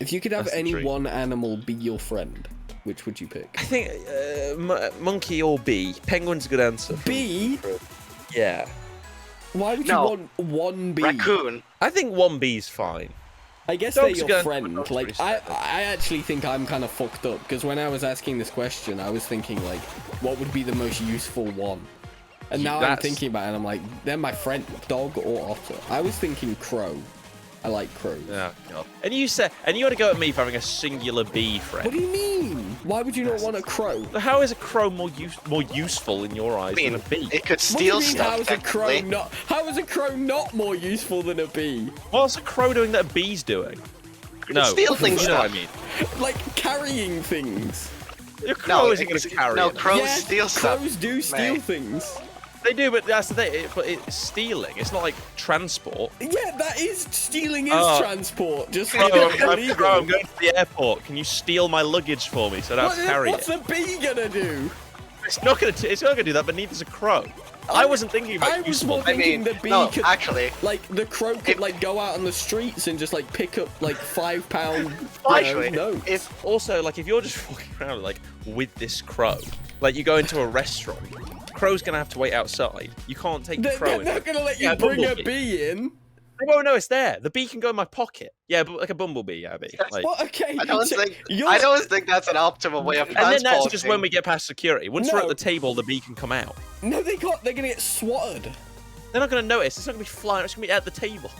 If you could have That's the any dream. one animal be your friend, which would you pick? I think monkey or bee. Penguin's a good answer. Bee? Yeah. Why would you No. want one bee? Raccoon. I think one bee's fine. I guess Dogs they're are your gonna- friend. dogs Like, are I actually think I'm kind of fucked up, because when I was asking this question, I was thinking, like, what would be the most useful one? And now I'm That's- thinking about it, and I'm like, they're my friend, dog or otter. I was thinking crow. I like crows. Oh god. And you want to go at me for having a singular bee friend. What do you mean? Why would you not want a crow? How is a crow more useful in your eyes I mean, than a bee? it could What do you steal mean, stuff. how is a crow not more useful than a bee? What's a crow doing that a bee's doing? No, steal things you know what I stuff. mean. Like carrying things. Your crow isn't going to carry no, it. crows Yeah, steal stuff. Crows do steal mate. things. They do, but that's the thing. But it's stealing. It's not like transport. Yeah, that is stealing is Oh. transport. Just Crow, like I'm illegal. going to the airport. Can you steal my luggage for me so I don't have to carry What's it? a bee gonna do? It's not going to do that, but neither's a crow. I wasn't thinking about I was useful. more I thinking mean, the bee no, could, actually, like, the crow could, like, go out on the streets and just, like, pick up, like, £5, Actually, notes. if Also, like, if you're just walking around, like, with this crow, like, you go into a restaurant, crow's going to have to wait outside. You can't take the crow They're in. not gonna let you Yeah, bring a bumblebee. bee in. They won't know it's there. The bee can go in my pocket. Yeah, but like a bumblebee, Abby. Like, What? Okay. I don't so think you're- I don't think that's an optimal way of and then transporting. that's just when we get past security. Once we're No. at the table, the bee can come out. No, they can't. They're gonna get swatted. They're not going to notice. It's not going to be flying. It's going to be at the table.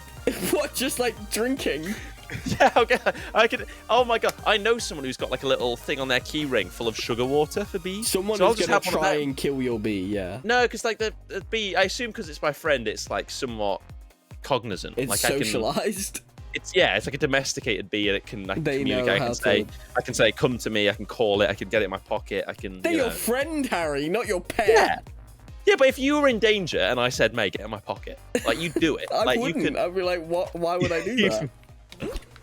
What? Just like drinking? Yeah, okay. I could. Oh my god, I know someone who's got like a little thing on their key ring full of sugar water for bees. Someone So I'll who's just gonna have one of try them. and kill your bee. Yeah. No, because like the bee, I assume because it's my friend, it's like somewhat cognizant. It's like socialized. It's like a domesticated bee, and it can like They know communicate. how I can say, come to me. I can call it. I can get it in my pocket. I can. They're you your know. friend, Harry, not your pet. Yeah. Yeah, but if you were in danger and I said, "Mate, get in my pocket," like you do it. I like wouldn't. you can. I'd be like, what? Why would I do that?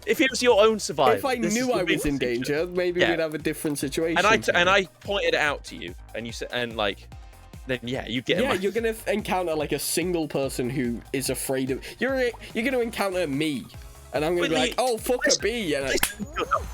If it was your own survival. If I knew I was in danger, maybe Yeah. we'd have a different situation. and I pointed it out to you, and you said, and like, then yeah, you get. in Yeah, my... you're gonna encounter like a single person who is afraid of. You're gonna encounter me, and I'm gonna be But like, oh fuck a bee. And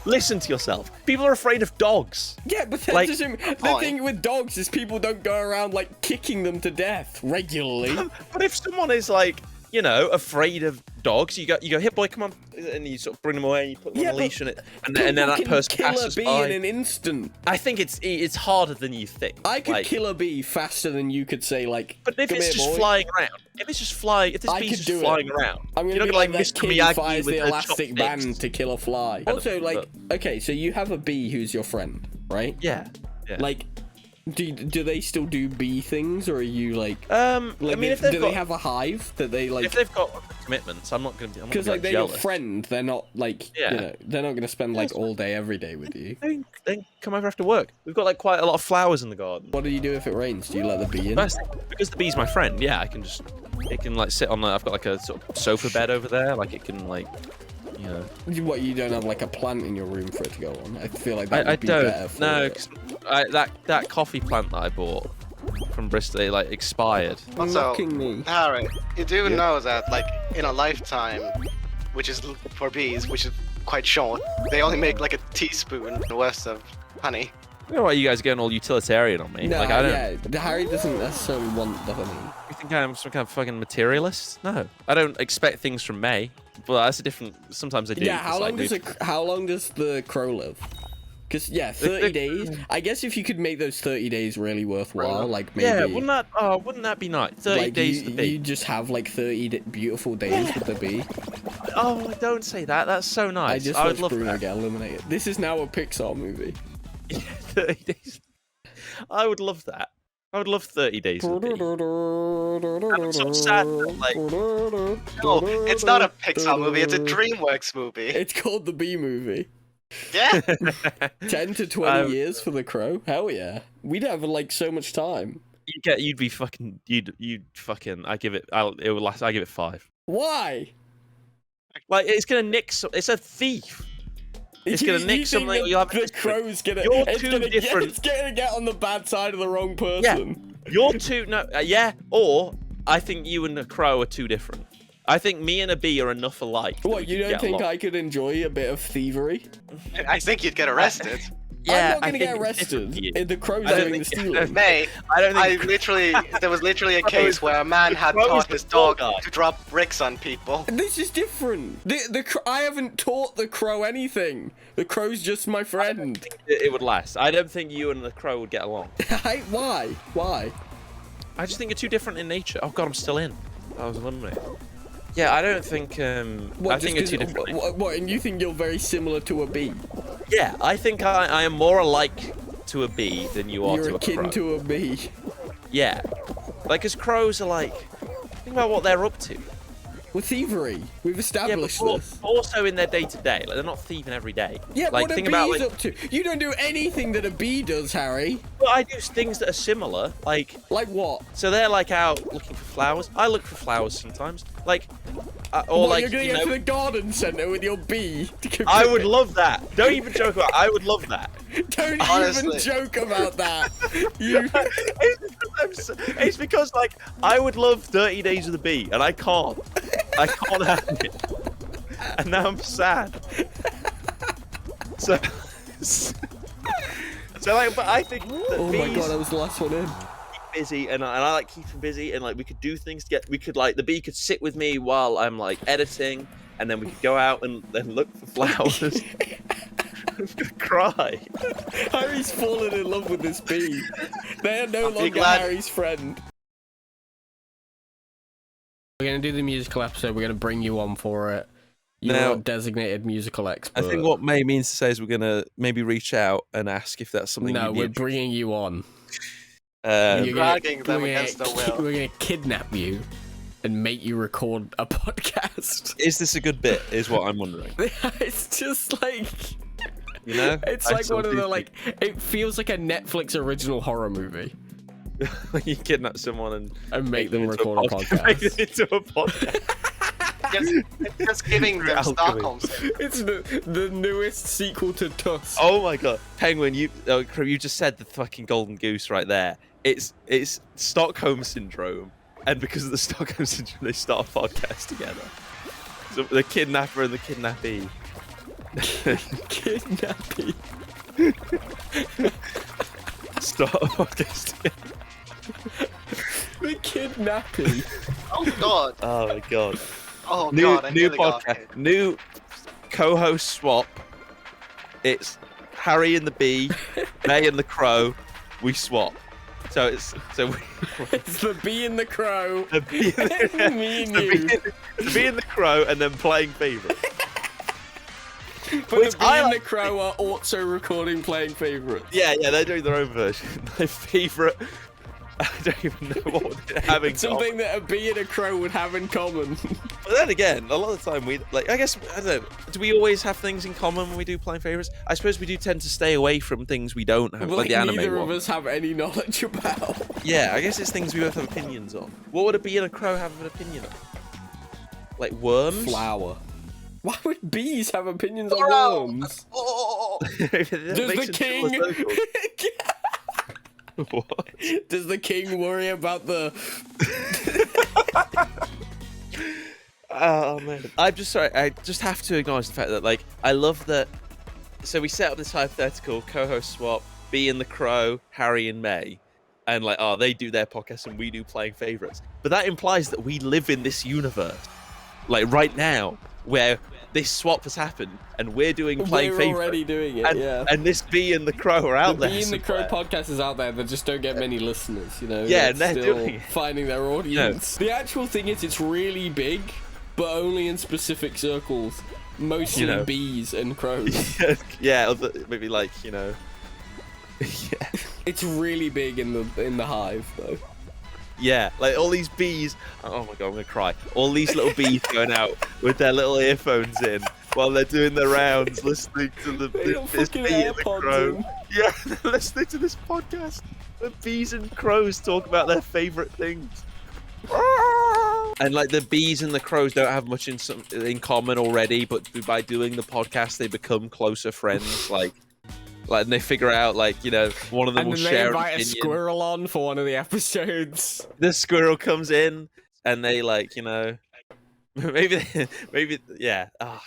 Listen to yourself. People are afraid of dogs. yeah, but that Like- doesn't, the thing with dogs is people don't go around like kicking them to death regularly. But if someone is like, you know, afraid of dogs, you go, hit boy, come on, and you sort of bring them away, and you put them Yeah, on a but leash, and then that People person can kill a passes bee by. in an instant. I think it's harder than you think. I could Like, kill a bee faster than you could say like. But if "Come it's here, just boy." flying around, if this I bee's could just do it. flying around, I'm you're gonna not be like that Mr. kid who Miyagi fires with the the elastic chopsticks. band to kill a fly. Also, like, okay, so you have a bee who's your friend, right? Yeah. Like, do they still do bee things, or are you like? I Like, mean, if do they've they got have a hive that they like? if they've got commitments, I'm not gonna be. Because like they're jealous. your friend, they're not like Yeah. you know, they're not gonna spend like Yes. all day every day with you. They come over after work. We've got like quite a lot of flowers in the garden. What do you do if it rains? Do you let the bee in? First, because the bee's my friend, yeah, it can like sit on. I've got like a sort of sofa bed over there. Like it can like, you know. What, you don't have like a plant in your room for it to go on? I feel like that I would be better don't. for No, it. 'cause that coffee plant that I bought from Bristol, it, like expired. Also, Mocking me. Harry, you do know that, like, in a lifetime, which is for bees, which is quite short, they only make like a teaspoon worth of honey. I don't know why you guys are getting all utilitarian on me. No, like I don't. yeah, Harry doesn't necessarily want the honey. You think I'm some kind of fucking materialist? No, I don't expect things from May. But that's a different. Sometimes I do. Yeah, It's how like, long does the crow live? Because yeah, 30 days. I guess if you could make those 30 days really worthwhile, like maybe. Yeah, wouldn't that be nice? 30 like days you, to be. you just have like 30 beautiful days with the bee. Oh, don't say that. That's so nice. I just would watched love Bruno that. get eliminated. This is now a Pixar movie. 30 days. I would love that. I would love 30 days with the bee. I'm so sad that, like, No, it's not a Pixar movie, it's a DreamWorks movie. It's called the Bee Movie. Yeah? 10 to 20 Um, years for the crow? Hell yeah. We'd have like so much time. you'd be fucking, you'd fucking, I give it 5. Why? Like, it's gonna nick it's a thief. It's gonna nick something that you'll have. the crow's gonna, You're it's too gonna different. It's gonna get on the bad side of the wrong person. You're too, no, yeah, or I think you and the crow are too different. I think me and a bee are enough alike. What, you don't think I could enjoy a bit of thievery? I think you'd get arrested. Yeah, I'm not gonna get arrested. The crow's doing the stealing. May, there was literally a case where a man had taught his dog to drop bricks on people. This is different. I haven't taught the crow anything. The crow's just my friend. It would last. I don't think you and the crow would get along. Why? Why? I just think you're too different in nature. Oh god, I'm still in. I was eliminated. Yeah, I don't think. I think you're too different. What? And you think you're very similar to a bee? Yeah, I think I am more alike to a bee than you are to a crow. You're akin to a bee. Yeah, like, as crows are like. Think about what they're up to. Well, thievery. We've established this. Also in their day-to-day, like, they're not thieving every day. Yeah, like, what think are about, bees like, up to? You don't do anything that a bee does, Harry. Well, I do things that are similar, like. Like what? So they're like out looking for flowers. I look for flowers sometimes, like. Or what, like, you're gonna go to the garden centre with your bee? I would love that. Don't even joke about it. I would love that. Don't even joke about that. It's because, like, I would love 30 Days of the Bee, and I can't. I can't have it. And now I'm sad. So like, but I think that oh my god, I was the last one in. Busy, and I like keeping busy, and like we could do things we could, like, the bee could sit with me while I'm like editing, and then we could go out and then look for flowers. Cry. Harry's fallen in love with this bee. They are no longer Harry's friend. We're gonna do the musical episode. We're gonna bring you on for it. You're a designated musical expert. I think what May means to say is we're gonna maybe reach out and ask if that's something. No, we're bringing you on. Dragging them against their will. We're gonna kidnap you and make you record a podcast. Is this a good bit? Is what I'm wondering. It's just like, you know, it's like one of the, like, it feels like a Netflix original horror movie. You kidnap someone and make them record a podcast. Make it into a podcast. Just giving them Stockholm syndrome. It's the newest sequel to Tusk. Oh my god, Penguin! You just said the fucking golden goose right there. It's Stockholm syndrome, and because of the Stockholm syndrome, they start a podcast together. So the kidnapper and the kidnappee. Kidnappee. Start a podcast together. The kidnappee. Oh god. Oh my god. Oh god. New podcast. New co-host swap. It's Harry and the bee, May and the crow. We swap. So it's the bee and the crow. The bee and me and you. The bee and the crow, and then playing favourites. But the bee and the crow are also recording playing favourites. Yeah, they're doing their own version. My favourite. I don't even know what they have in Something common. that a bee and a crow would have in common. But then again, a lot of the time we, like, I guess, I don't know, do we always have things in common when we do playing favourites? I suppose we do tend to stay away from things we don't have, like the anime neither one. of us have any knowledge about. Yeah, I guess it's things we both have opinions on. What would a bee and a crow have an opinion on? Like worms? Flour. Why would bees have opinions on worms? Oh. Does the king... What? Does the king worry about the... Oh man, I'm just sorry. I just have to acknowledge the fact that, like, I love that. So we set up this hypothetical co-host swap: Bee and the Crow, Harry and May, and like, oh, they do their podcast and we do playing favorites. But that implies that we live in this universe, like right now, where this swap has happened and we're doing playing favorites. We're already doing it, yeah. And this Bee and the Crow are out there. The Bee and the Crow podcast is out there. They just don't get many listeners, you know. Yeah, and they're still doing it. Finding their audience. The actual thing is, it's really big, but only in specific circles. Mostly bees and crows. Yeah, maybe like, you know. Yeah. It's really big in the hive though. Yeah, like all these bees. Oh my god, I'm gonna cry. All these little bees going out with their little earphones in while they're doing their rounds, listening to this bee and the crow. Yeah, they're listening to this podcast. The bees and crows talk about their favorite things. And like the bees and the crows don't have much in common already, but by doing the podcast, they become closer friends. Like, and they figure out, like, you know, one of them will share an opinion. And they invite a squirrel on for one of the episodes. The squirrel comes in, and they, like, you know, maybe, yeah. Ah,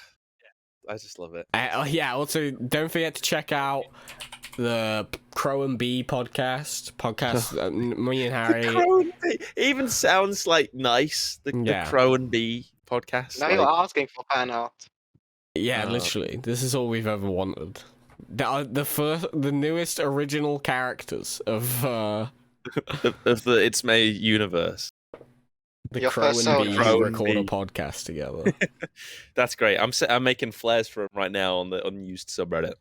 I just love it. Yeah. Also, don't forget to check out the Crow and B podcast. Me and Harry. Crow and Bee. It even sounds like nice. The Yeah. Crow and Bee podcast. Now like, you're asking for fan art. Yeah, literally. This is all we've ever wanted. The newest original characters of of the It's May universe. the Your Crow first and Bee solo. who record a Bee. podcast together. That's great. I'm making flares for him right now on the unused subreddit.